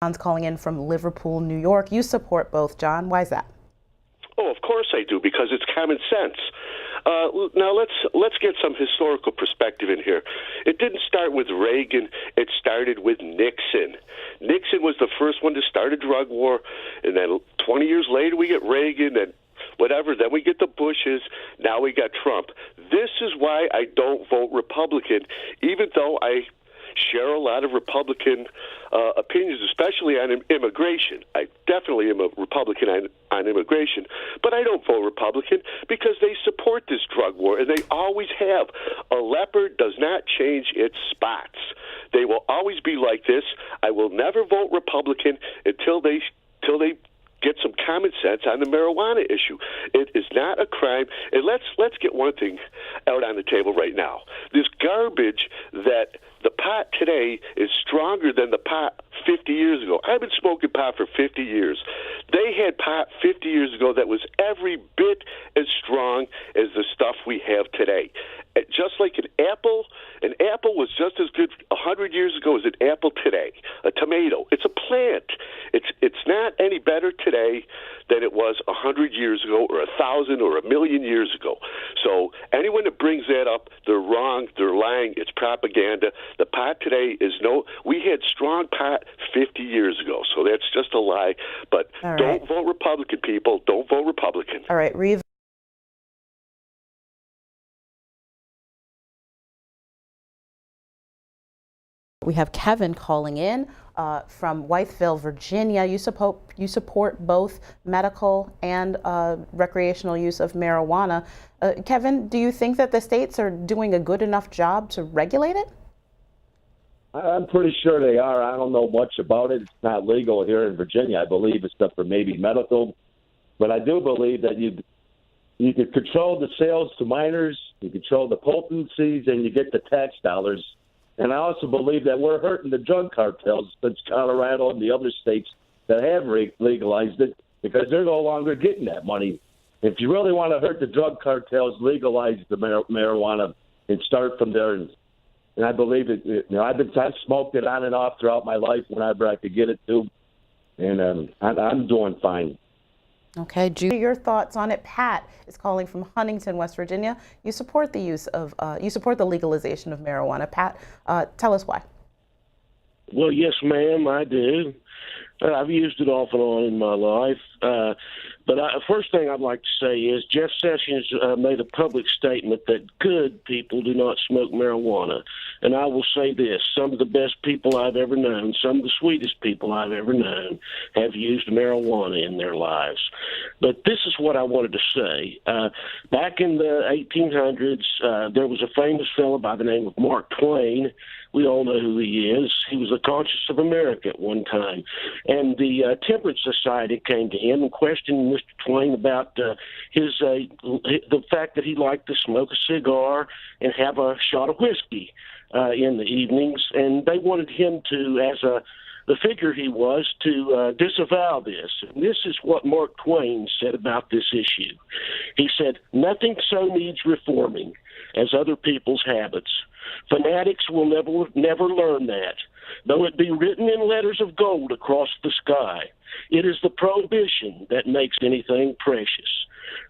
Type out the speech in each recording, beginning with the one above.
John's calling in from Liverpool, New York. You support both, John. Why is that? Oh, of course I do, because it's common sense. Now let's get some historical perspective in here. It didn't start with Reagan. It started with Nixon. Nixon was the first one to start a drug war, and then 20 years later we get Reagan and whatever. Then we get the Bushes. Now we got Trump. This is why I don't vote Republican, even though I share a lot of Republican opinions, especially on immigration. I definitely am a Republican on immigration, but I don't vote Republican because they support this drug war, and they always have. A leopard does not change its spots. They will always be like this. I will never vote Republican until they get some common sense on the marijuana issue. It is not a crime. And let's get one thing out on the table right now. This garbage that the pot today is stronger than the pot 50 years ago. I've been smoking pot for 50 years. They had pot 50 years ago that was every bit as strong as the stuff we have today. Just like an apple was just as good 100 years ago as an apple today. A tomato, it's a plant. It's not any better today than it was 100 years ago or 1,000 or 1,000,000 years ago. So anyone that brings that up, they're wrong, they're lying, it's propaganda. The pot today is we had strong pot 50 years ago, so that's just a lie. But Don't vote Republican, people. Don't vote Republican. All right, Reeve. We have Kevin calling in from Wytheville, Virginia. You support both medical and recreational use of marijuana. Kevin, do you think that the states are doing a good enough job to regulate it? I'm pretty sure they are. I don't know much about it. It's not legal here in Virginia, I believe, except for maybe medical. But I do believe that you could control the sales to minors, you control the potencies, and you get the tax dollars. And I also believe that we're hurting the drug cartels, since Colorado and the other states that have legalized it, because they're no longer getting that money. If you really want to hurt the drug cartels, legalize the marijuana and start from there. And I believe it. I've smoked it on and off throughout my life whenever I could get it to, and I'm doing fine. Okay, Judy, your thoughts on it? Pat is calling from Huntington, West Virginia. You support the legalization of marijuana. Pat, tell us why. Well, yes, ma'am, I do. I've used it off and on in my life. But first thing I'd like to say is Jeff Sessions made a public statement that good people do not smoke marijuana. And I will say this, some of the best people I've ever known, some of the sweetest people I've ever known have used marijuana in their lives. But this is what I wanted to say. Back in the 1800s, there was a famous fellow by the name of Mark Twain. We all know who he is. He was a conscious of America at one time. And the Temperance Society came to him and questioned Mr. Twain about the fact that he liked to smoke a cigar and have a shot of whiskey in the evenings. And they wanted him to, as the figure he was, to disavow this. And this is what Mark Twain said about this issue. He said, "Nothing so needs reforming as other people's habits. Fanatics will never learn that, though it be written in letters of gold across the sky. It is the prohibition that makes anything precious."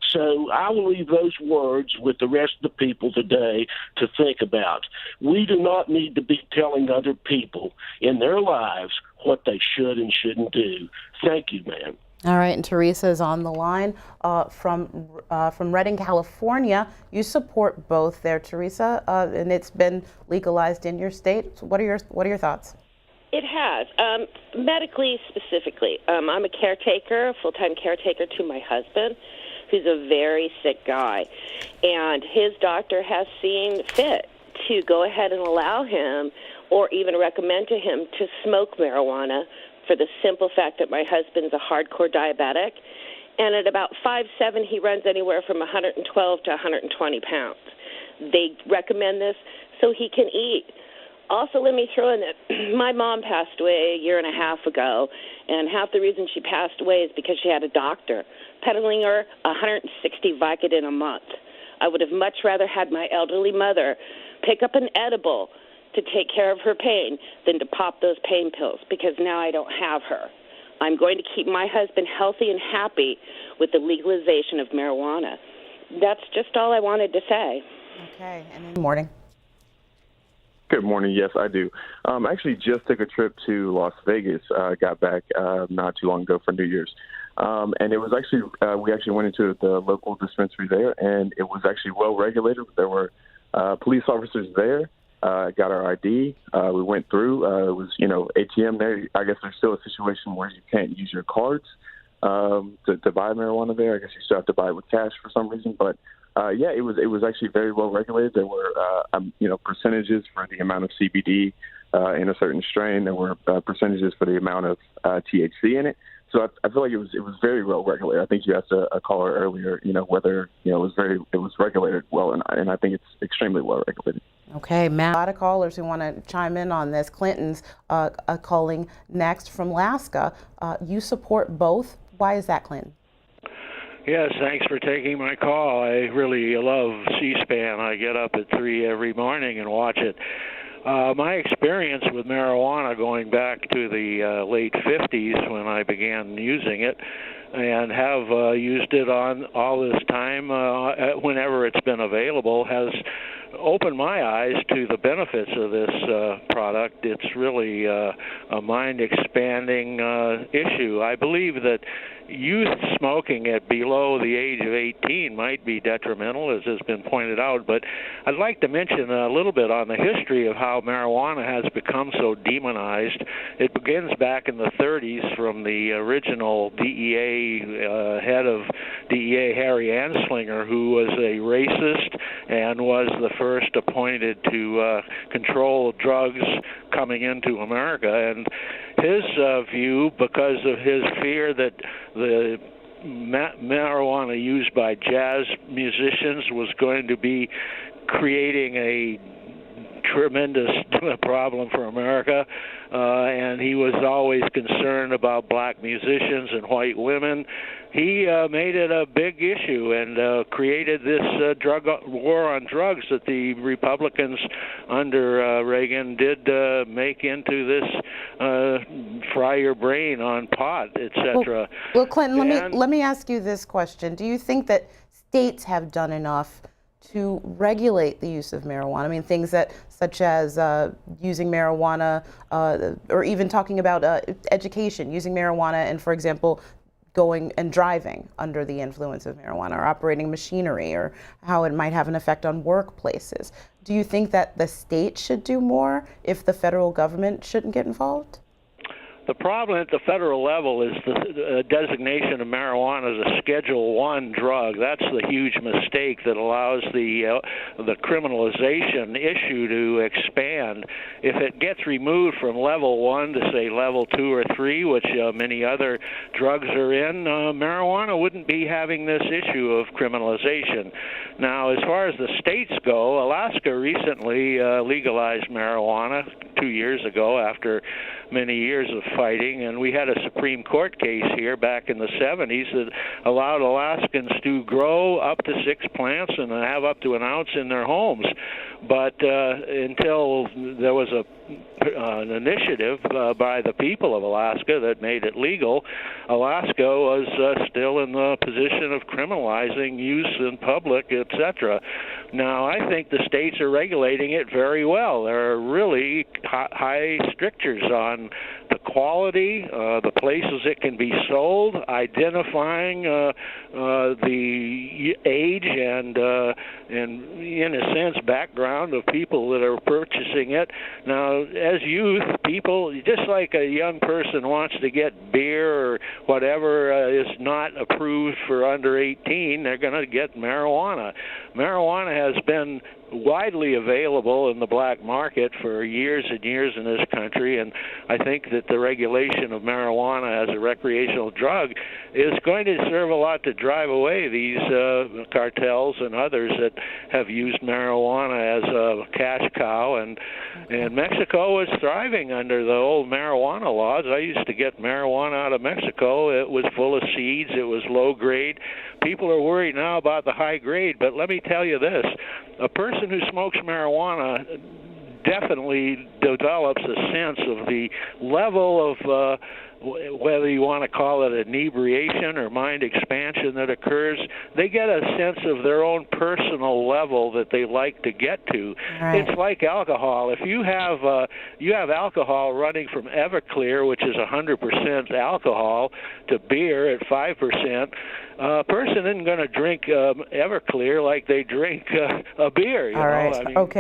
So I will leave those words with the rest of the people today to think about. We do not need to be telling other people in their lives what they should and shouldn't do. Thank you, ma'am. All right, and Teresa is on the line from Redding, California. You support both there, Teresa, and it's been legalized in your state. So what are your thoughts? It has. Medically, specifically, I'm a caretaker, a full-time caretaker to my husband, who's a very sick guy, and his doctor has seen fit to go ahead and allow him, or even recommend to him, to smoke marijuana, for the simple fact that my husband's a hardcore diabetic, and at about 5'7", he runs anywhere from 112 to 120 pounds. They recommend this so he can eat. Also, let me throw in that my mom passed away a year and a half ago, and half the reason she passed away is because she had a doctor peddling her 160 Vicodin a month. I would have much rather had my elderly mother pick up an edible to take care of her pain than to pop those pain pills, because now I don't have her. I'm going to keep my husband healthy and happy with the legalization of marijuana. That's just all I wanted to say. Okay, and in the morning. Good morning. Yes, I do. Actually, just took a trip to Las Vegas. Got back not too long ago for New Year's. And it was actually, we actually went into the local dispensary there, and it was actually well regulated. There were police officers there, got our ID. We went through. It was, ATM there. I guess there's still a situation where you can't use your cards to buy marijuana there. I guess you still have to buy it with cash for some reason. But, yeah, it was actually very well regulated. There were, percentages for the amount of CBD in a certain strain. There were percentages for the amount of THC in it. So I feel like it was very well regulated. I think you asked a caller earlier, whether it was regulated well, and I think it's extremely well regulated. Okay, Matt. A lot of callers who want to chime in on this. Clinton's calling next from Alaska. You support both. Why is that, Clinton? Yes, thanks for taking my call. I really love Cspan. I get up at 3 every morning and watch it. My experience with marijuana going back to the late 50s when I began using it, and have used it on all this time whenever it's been available, has opened my eyes to the benefits of this product. It's really a mind-expanding issue. I believe that youth smoking at below the age of 18 might be detrimental, as has been pointed out, but I'd like to mention a little bit on the history of how marijuana has become so demonized. It begins back in the 30s from the original DEA head of DEA, Harry Anslinger, who was a racist and was the first appointed to control drugs coming into America. And his view, because of his fear that the marijuana used by jazz musicians was going to be creating a tremendous problem for America, and he was always concerned about black musicians and white women. He made it a big issue and created this drug war on drugs that the Republicans under Reagan did make into this fry your brain on pot, etc. Well, Clinton, let me ask you this question. Do you think that states have done enough to regulate the use of marijuana? I mean, things such as using marijuana, or even talking about education, using marijuana, and, for example, going and driving under the influence of marijuana, or operating machinery, or how it might have an effect on workplaces. Do you think that the state should do more if the federal government shouldn't get involved? The problem at the federal level is the designation of marijuana as a Schedule I drug. That's the huge mistake that allows the criminalization issue to expand. If it gets removed from level 1 to, say, level 2 or 3, which many other drugs are in, marijuana wouldn't be having this issue of criminalization. Now, as far as the states go, Alaska recently legalized marijuana 2 years ago after many years of fighting, and we had a Supreme Court case here back in the 70s that allowed Alaskans to grow up to 6 plants and have up to an ounce in their homes. But until there was an initiative by the people of Alaska that made it legal, Alaska was still in the position of criminalizing use in public, etc. Now, I think the states are regulating it very well. There are really high strictures on the quality, the places it can be sold, identifying the age and in a sense, background of people that are purchasing it. Now, as youth, people, just like a young person wants to get beer or whatever is not approved for under 18, they're going to get marijuana. Marijuana has been widely available in the black market for years and years in this country, and I think that the regulation of marijuana as a recreational drug is going to serve a lot to drive away these cartels and others that have used marijuana as a cash cow, and Mexico is thriving under the old marijuana laws. I used to get marijuana out of Mexico. It was full of seeds. It was low grade. People are worried now about the high grade, but let me tell you this. A person who smokes marijuana definitely develops a sense of the level of whether you want to call it inebriation or mind expansion that occurs. They get a sense of their own personal level that they like to get to. Right. It's like alcohol. If you have alcohol running from Everclear, which is 100% alcohol, to beer at 5%, a person isn't going to drink Everclear like they drink a beer. You All know? right. I mean, Okay.